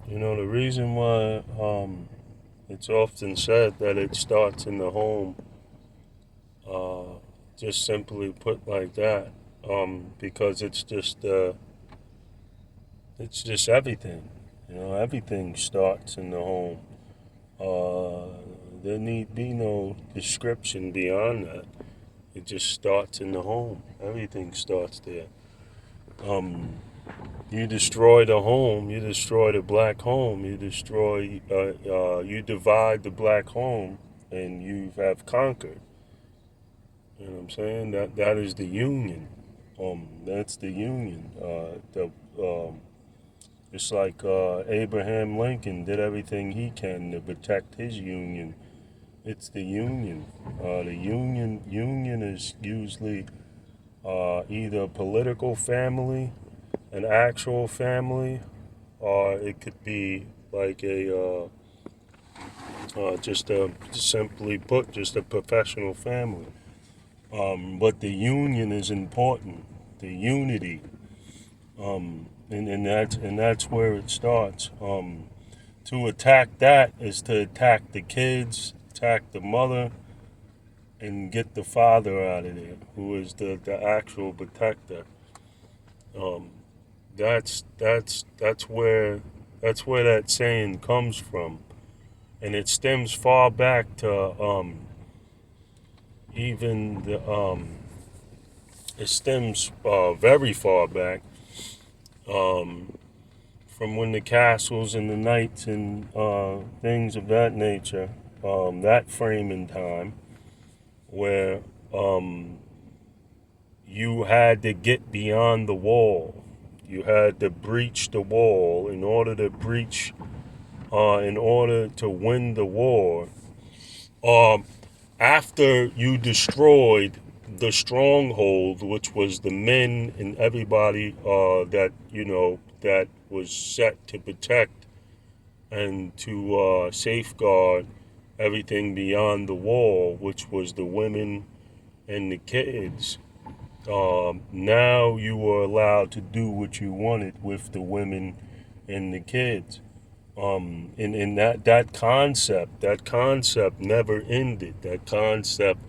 The reason why it's often said that it starts in the home, uh, just simply put like that, because it's just everything. Everything starts in the home. Uh, there need be no description beyond that. It just starts in the home. Everything starts there. Um, you destroy the home, you destroy the black home, you divide the black home, and you have conquered. You know what I'm saying? That is the union. That's the union. It's like Abraham Lincoln did everything he can to protect his union. It's the union. The union is usually either a political family, an actual family, or it could be like just simply put, just a professional family. But the union is important. The unity, and that's where it starts. To attack that is to attack the kids, attack the mother, and get the father out of there, who is the actual protector. Um, that's where that saying comes from, and it stems far back to even the it stems very far back, um, from when the castles and the knights and things of that nature, that frame in time where um, you had to get beyond the wall. You had to breach the wall in order to win the war. Um, After you destroyed the stronghold, which was the men and everybody that was set to protect and to safeguard everything beyond the wall, which was the women and the kids. Now you were allowed to do what you wanted with the women and the kids. And that concept never ended. That concept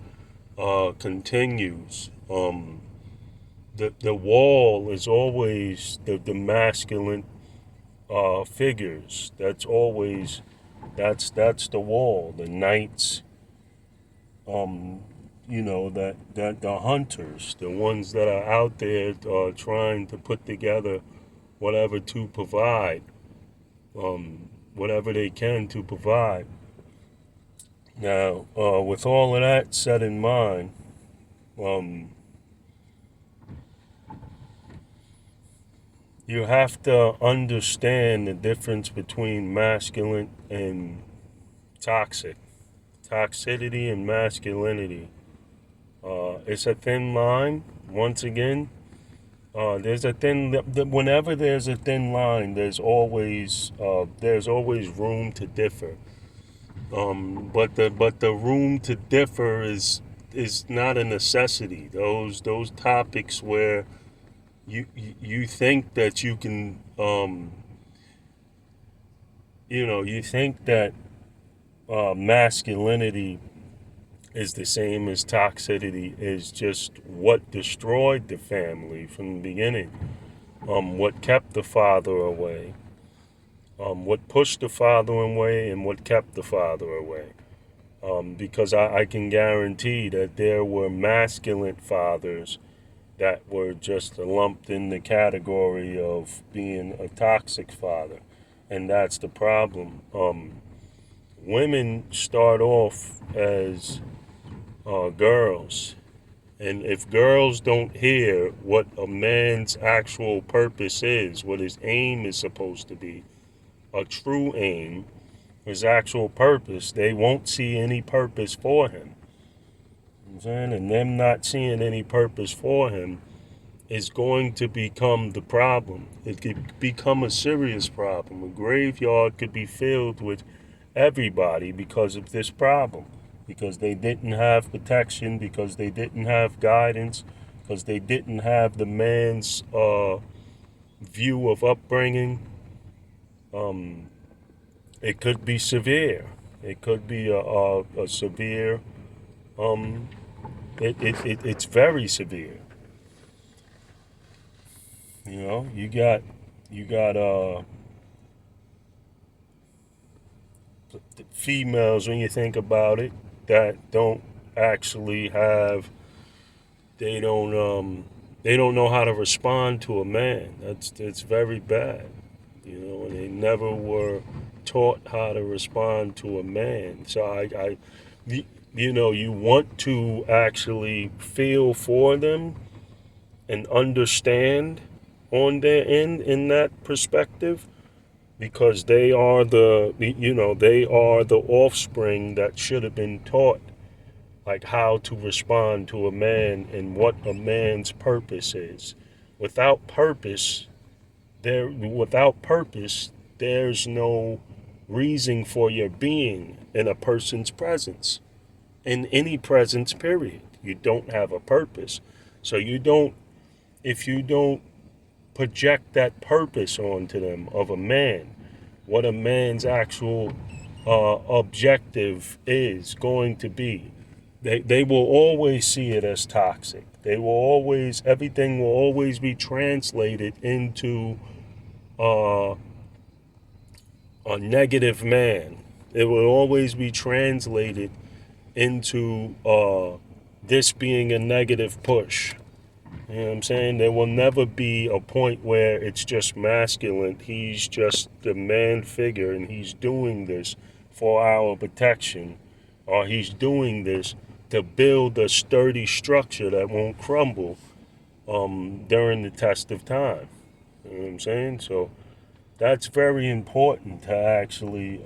continues. The wall is always the masculine figures. That's the wall. The knights, that the hunters, the ones that are out there trying to put together whatever to provide, whatever they can to provide. Now, with all of that set in mind, um, you have to understand the difference between masculine and toxic. Toxicity and masculinity. It's a thin line. Once again, whenever there's a thin line, there's always room to differ. But the room to differ is not a necessity. Those topics where you think that you can, you think that masculinity is the same as toxicity, is just what destroyed the family from the beginning. What kept the father away, what pushed the father away, and what kept the father away. Because I can guarantee that there were masculine fathers that were just lumped in the category of being a toxic father. And that's the problem. Women start off as girls. And if girls don't hear what a man's actual purpose is, what his aim is supposed to be, a true aim, his actual purpose, they won't see any purpose for him. You know what I'm saying? And them not seeing any purpose for him is going to become the problem. It could become a serious problem. A graveyard could be filled with everybody because of this problem. Because they didn't have protection, because they didn't have guidance, because they didn't have the man's view of upbringing. Um, it could be severe. It could be a severe. Um, it's very severe. You know, you got females when you think about it that don't actually have they don't they don't know how to respond to a man. That's very bad. You know, and they never were taught how to respond to a man. So you know, you want to actually feel for them and understand on their end in that perspective because they are they are the offspring that should have been taught like how to respond to a man and what a man's purpose is. Without purpose, without purpose, there's no reason for your being in a person's presence. In any presence, period. You don't have a purpose. So if you don't project that purpose onto them of a man, what a man's actual objective is going to be, they will always see it as toxic. Everything will always be translated into uh, a negative man. It will always be translated into this being a negative push. You know what I'm saying? There will never be a point where it's just masculine. He's just the man figure and he's doing this for our protection, or he's doing this to build a sturdy structure that won't crumble during the test of time. You know what I'm saying? So that's very important to actually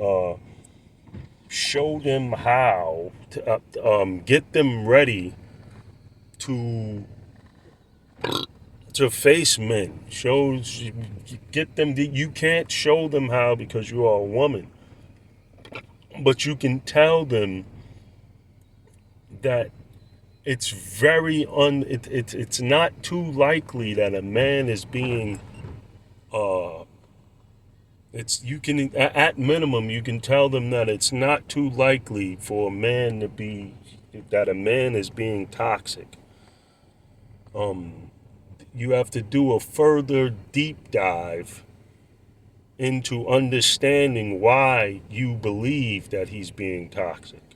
show them how to get them ready to face men. Get them. You can't show them how because you are a woman, but you can tell them that it's it's not too likely that a man is being it's you can at minimum you can tell them that it's not too likely for a man to be that a man is being toxic. You have to do a further deep dive into understanding why you believe that he's being toxic.